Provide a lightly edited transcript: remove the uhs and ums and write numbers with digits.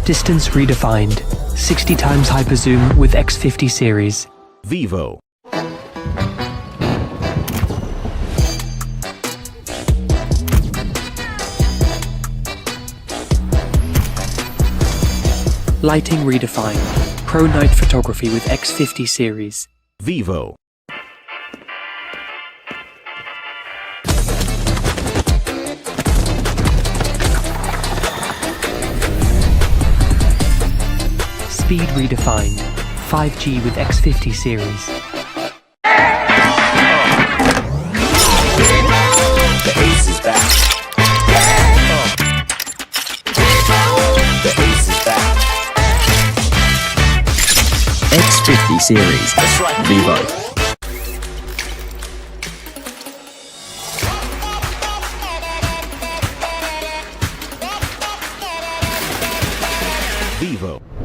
Distance redefined. 60 times hyper zoom with X50 series. Vivo. Lighting redefined. Pro night photography with X50 series. Vivo. Speed redefined. 5G with X50 series. The ace is back. The ace is back. X50 series. That's right. Vivo. Vivo.